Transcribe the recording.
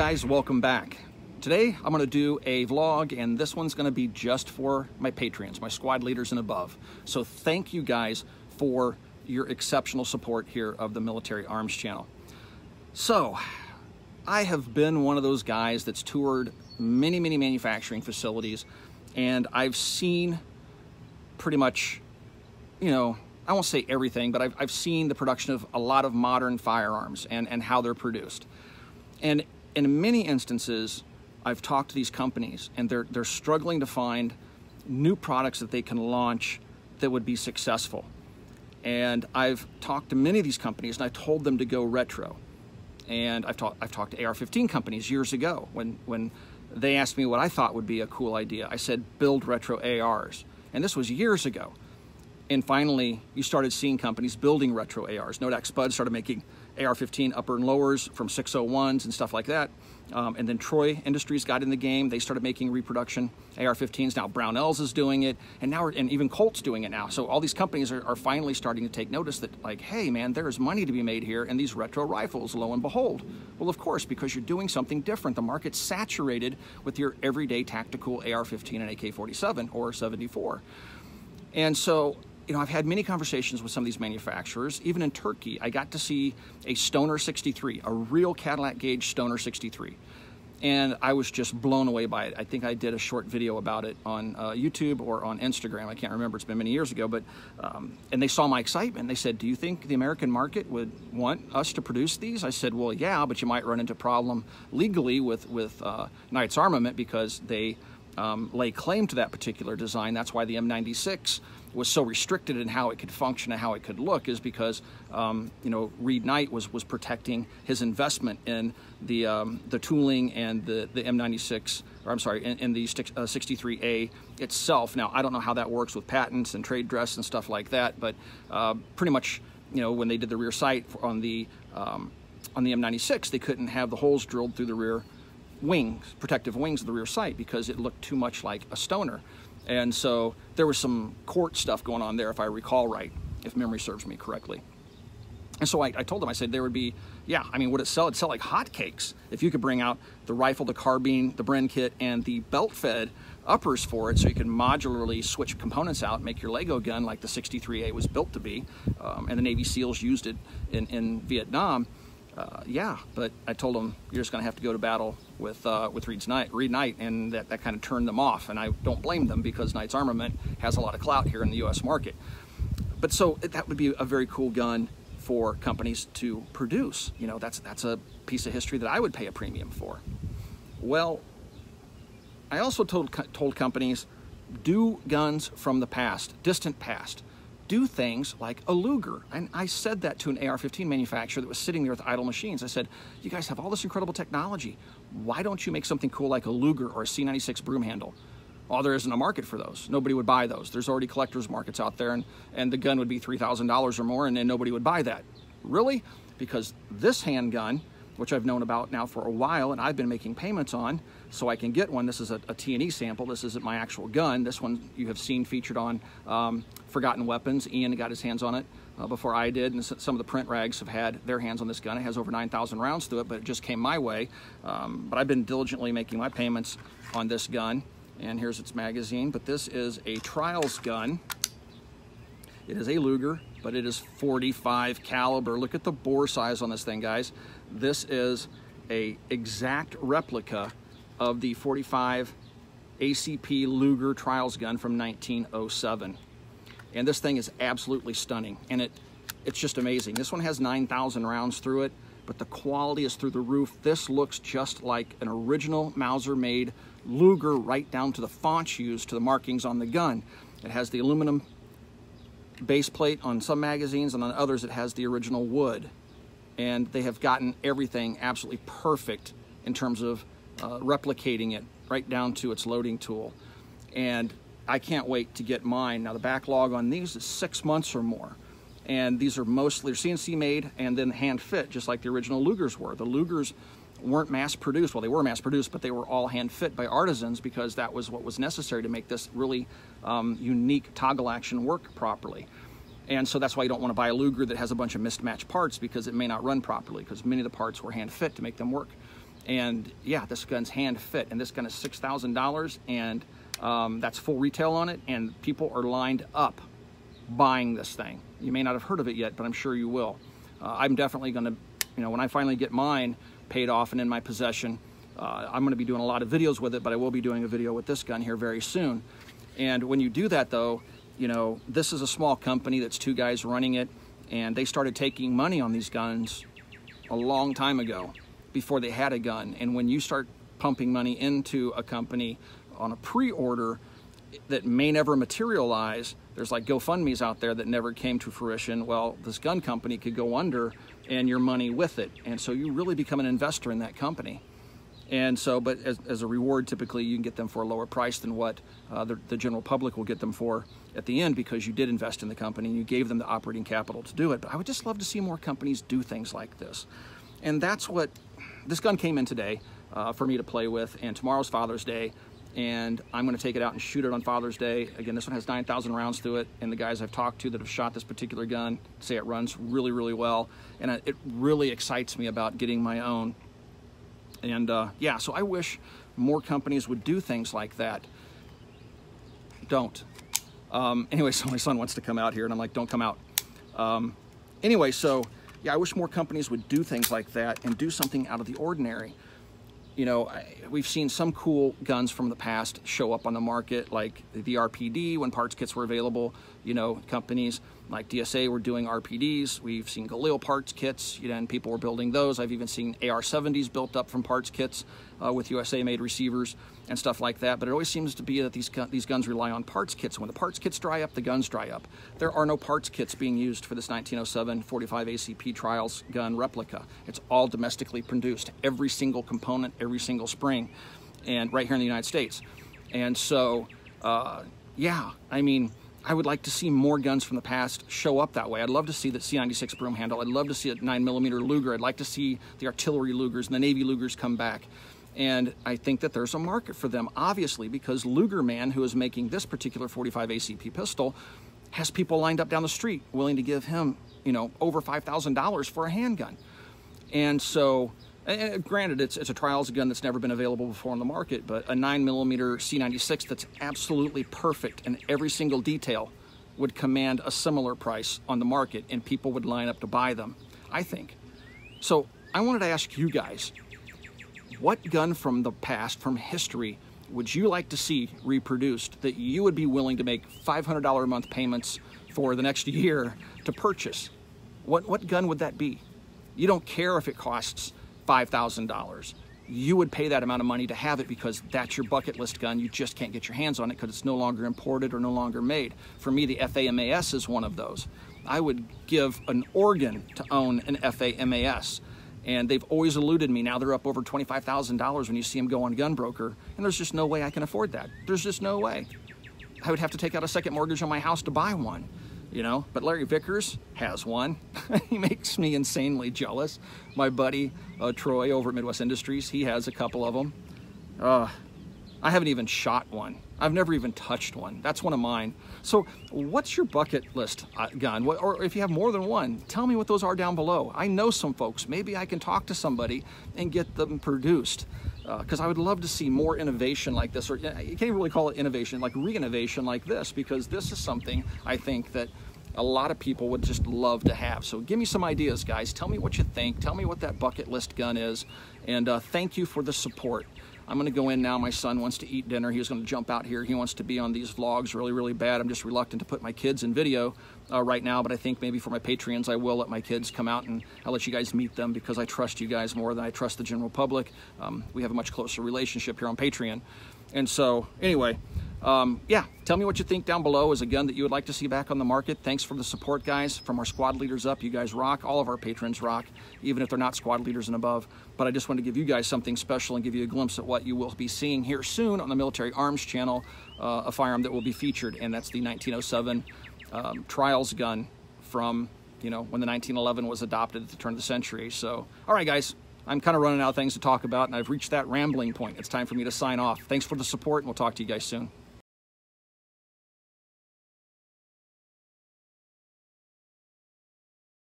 guys, welcome back. Today I'm going to do a vlog, and this one's going to be just for my Patreons, my squad leaders and above. So thank you guys for your exceptional support here of the Military Arms channel. So I have been one of those guys that's toured many manufacturing facilities, and I've seen pretty much, you know, I won't say everything, but I've seen the production of a lot of modern firearms and how they're produced. And in many instances, I've talked to these companies, and they're struggling to find new products that they can launch that would be successful. And I've talked to many of these companies, and I told them to go retro. And I've talked to AR-15 companies years ago when they asked me what I thought would be a cool idea. I said, build retro ARs. And this was years ago. And finally, you started seeing companies building retro ARs. Nodak Spud started making AR-15 upper and lowers from 601s and stuff like that. And then Troy Industries got in the game. They started making reproduction AR-15s. Now Brownells is doing it, and even Colt's doing it now. So all these companies are finally starting to take notice that, like, hey man, there is money to be made here in these retro rifles, lo and behold. Well, of course, because you're doing something different. The market's saturated with your everyday tactical AR-15 and AK-47 or 74. And so, you know, I've had many conversations with some of these manufacturers. Even in Turkey, I got to see a Stoner 63, a real Cadillac gauge Stoner 63. And I was just blown away by it. I think I did a short video about it on YouTube or on Instagram. I can't remember, it's been many years ago. But and they saw my excitement. They said, do you think the American market would want us to produce these? I said, well, yeah, but you might run into a problem legally with Knights Armament, because they lay claim to that particular design. That's why the M96 was so restricted in how it could function and how it could look, is because you know, Reed Knight was protecting his investment in the tooling and the M96, or I'm sorry, in the 63A itself. Now I don't know how that works with patents and trade dress and stuff like that, but pretty much, you know, when they did the rear sight on the M96, they couldn't have the holes drilled through the rear wings, protective wings of the rear sight, because it looked too much like a Stoner. And so there was some court stuff going on there, if I recall right, if memory serves me correctly. And so I told them, I said, there would be, yeah, I mean, would it sell? It'd sell like hotcakes if you could bring out the rifle, the carbine, the Bren kit, and the belt-fed uppers for it, so you can modularly switch components out and make your Lego gun like the 63A was built to be, and the Navy SEALs used it in Vietnam. Yeah, but I told them, you're just going to have to go to battle with Reed Knight, and that kind of turned them off. And I don't blame them, because Knights Armament has a lot of clout here in the U.S. market. But so that would be a very cool gun for companies to produce. You know, that's a piece of history that I would pay a premium for. Well, I also told companies, do guns from the past, distant past. Do things like a Luger. And I said that to an AR-15 manufacturer that was sitting there with idle machines. I said, you guys have all this incredible technology. Why don't you make something cool like a Luger or a C96 broom handle? Well, there isn't a market for those. Nobody would buy those. There's already collector's markets out there, and the gun would be $3,000 or more, and then nobody would buy that. Really? Because this handgun, which I've known about now for a while, and I've been making payments on so I can get one. This is a T&E sample. This isn't my actual gun. This one you have seen featured on Forgotten Weapons. Ian got his hands on it before I did, and some of the print rags have had their hands on this gun. It has over 9,000 rounds to it, but it just came my way. But I've been diligently making my payments on this gun, and here's its magazine. But this is a trials gun. It is a Luger, but it is 45 caliber. Look at the bore size on this thing, guys. This is a exact replica of the 45 ACP Luger trials gun from 1907. And this thing is absolutely stunning, and it's just amazing. This one has 9,000 rounds through it, but the quality is through the roof. This looks just like an original Mauser-made Luger, right down to the fonts used, to the markings on the gun. It has the aluminum base plate on some magazines, and on others it has the original wood. And they have gotten everything absolutely perfect in terms of replicating it right down to its loading tool. And I can't wait to get mine. Now the backlog on these is 6 months or more. And these are mostly CNC made and then hand fit, just like the original Lugers were. The Lugers weren't mass produced. Well, they were mass produced, but they were all hand fit by artisans, because that was what was necessary to make this really unique toggle action work properly. And so that's why you don't want to buy a Luger that has a bunch of mismatched parts, because it may not run properly, because many of the parts were hand fit to make them work. And yeah, this gun's hand fit, and this gun is $6,000, and that's full retail on it, and people are lined up buying this thing. You may not have heard of it yet, but I'm sure you will. I'm definitely going to, when I finally get mine paid off and in my possession, I'm going to be doing a lot of videos with it, but I will be doing a video with this gun here very soon. And when you do that, though, this is a small company that's 2 guys running it, and they started taking money on these guns a long time ago, before they had a gun. And when you start pumping money into a company on a pre-order that may never materialize, there's like GoFundMe's out there that never came to fruition. Well, this gun company could go under and your money with it. And so you really become an investor in that company. And so, but as a reward, typically you can get them for a lower price than what the general public will get them for at the end, because you did invest in the company and you gave them the operating capital to do it. But I would just love to see more companies do things like this. And that's what this gun came in today for me to play with. And tomorrow's Father's Day, and I'm going to take it out and shoot it on Father's Day. Again, this one has 9,000 rounds to it, and the guys I've talked to that have shot this particular gun say it runs really, really well, and it really excites me about getting my own. And yeah, so I wish more companies would do things like that. Don't. Anyway, so my son wants to come out here, and I'm like, don't come out. Anyway, so yeah, I wish more companies would do things like that and do something out of the ordinary. We've seen some cool guns from the past show up on the market, like the RPD when parts kits were available. Companies like DSA were doing RPDs. We've seen Galil parts kits, and people were building those. I've even seen AR-70s built up from parts kits with USA-made receivers and stuff like that. But it always seems to be that these guns rely on parts kits. When the parts kits dry up, the guns dry up. There are no parts kits being used for this 1907 45 ACP Trials gun replica. It's all domestically produced, every single component, every single spring, and right here in the United States. And so, yeah, I would like to see more guns from the past show up that way. I'd love to see the C96 broom handle. I'd love to see a 9mm Luger. I'd like to see the artillery Lugers and the Navy Lugers come back. And I think that there's a market for them, obviously, because Luger Man, who is making this particular 45 ACP pistol, has people lined up down the street willing to give him, over $5,000 for a handgun. And so, and granted, it's a trials gun that's never been available before on the market, but a 9mm C96 that's absolutely perfect in every single detail would command a similar price on the market, and people would line up to buy them, I think. So I wanted to ask you guys, what gun from the past, from history, would you like to see reproduced that you would be willing to make $500 a month payments for the next year to purchase? What gun would that be? You don't care if it costs $5,000. You would pay that amount of money to have it because that's your bucket list gun. You just can't get your hands on it because it's no longer imported or no longer made. For me, the FAMAS is one of those. I would give an organ to own an FAMAS. And they've always eluded me. Now they're up over $25,000 when you see them go on Gunbroker. And there's just no way I can afford that. There's just no way. I would have to take out a second mortgage on my house to buy one, But Larry Vickers has one. He makes me insanely jealous. My buddy, Troy, over at Midwest Industries, he has a couple of them. I haven't even shot one. I've never even touched one. That's one of mine. So what's your bucket list gun? Or if you have more than one, tell me what those are down below. I know some folks. Maybe I can talk to somebody and get them produced. Because I would love to see more innovation like this, or you can't even really call it innovation, like re-innovation like this, because this is something I think that a lot of people would just love to have. So give me some ideas, guys. Tell me what you think. Tell me what that bucket list gun is. And thank you for the support. I'm going to go in now. My son wants to eat dinner. He was going to jump out here. He wants to be on these vlogs really, really bad. I'm just reluctant to put my kids in video right now, but I think maybe for my Patreons, I will let my kids come out and I'll let you guys meet them because I trust you guys more than I trust the general public. We have a much closer relationship here on Patreon. And so anyway, yeah, tell me what you think down below. Is a gun that you would like to see back on the market. Thanks for the support, guys, from our squad leaders up. You guys rock. All of our patrons rock, even if they're not squad leaders and above. But I just wanted to give you guys something special and give you a glimpse at what you will be seeing here soon on the Military Arms channel, a firearm that will be featured, and that's the 1907 Trials gun from, when the 1911 was adopted at the turn of the century. So, all right, guys. I'm kind of running out of things to talk about, and I've reached that rambling point. It's time for me to sign off. Thanks for the support, and we'll talk to you guys soon.